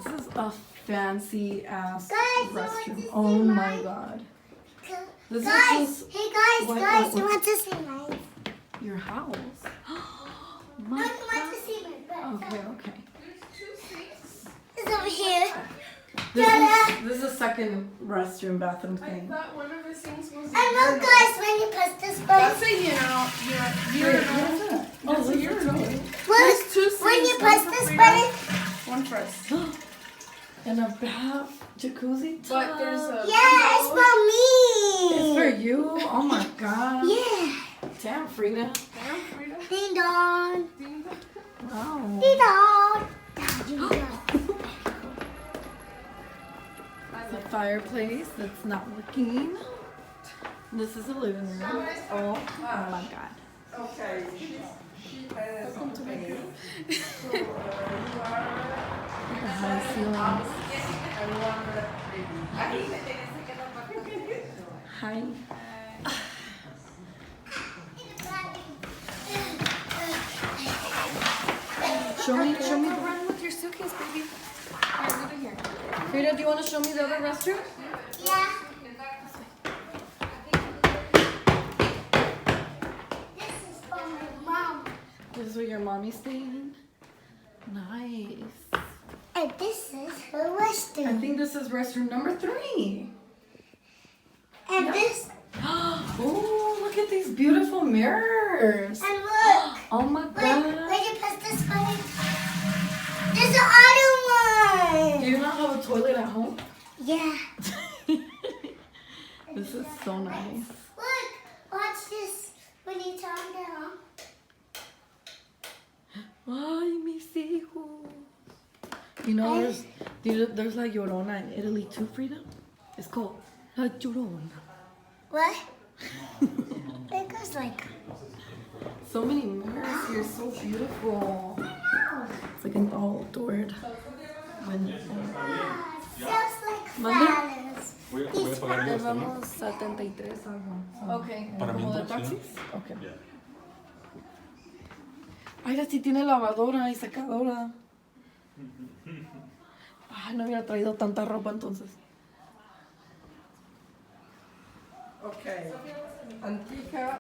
is a fancy ass Guys, restroom. you Oh want to see my mine? god. This Guys, is just hey guys, what- guys, what- you want to see mine? your house. No, My you want god. to see my bed? Okay. It's over here. This is a second restroom bathroom I thing. thought one of the sinks was. And look, guys, when you press this That's button, a urinal. Urinal. Oh, That's a look urinal. look, There's two sinks. when you one press for this Frida, button, one for us. And a bath, jacuzzi tub. But there's a. yeah, it's for me. It's for you. Oh my god. Yeah. Damn, Frida. Damn, Frida. Ding dong. Ding dong. Wow. Ding dong. Ding dong. The fireplace that's not working. This is the living room. Oh my god. Okay. Welcome to my room. The high ceilings. Hi. Show me the Run with your suitcase, baby. Here, leave it here. Frida, do you want to show me the other restroom? Yeah. This is for my mom. This is where your mommy's staying. Nice. And this is her I restroom. think this is restroom number 3. And this, Oh, look at these beautiful mirrors. and look. Oh my When god. you press this button, there's an other Do one. you not have a toilet at home? Yeah. This is so nice. Look, watch this. When you turn down. Ay, mis hijos. You know, there's La Llorona in Italy too, Frida. It's called La Llorona. What? It goes like. So many mirrors here, so beautiful. It's like an all-doored window. Sounds like ¿Mande? flowers. Voy a pagar yo esto, ¿no? Vamos 73 algo. Okay. Para ¿Como de mientras, taxis? Okay. Ya. Ay, sí tiene lavadora y secadora. Ay, no hubiera traído tanta ropa entonces. Okay. Antica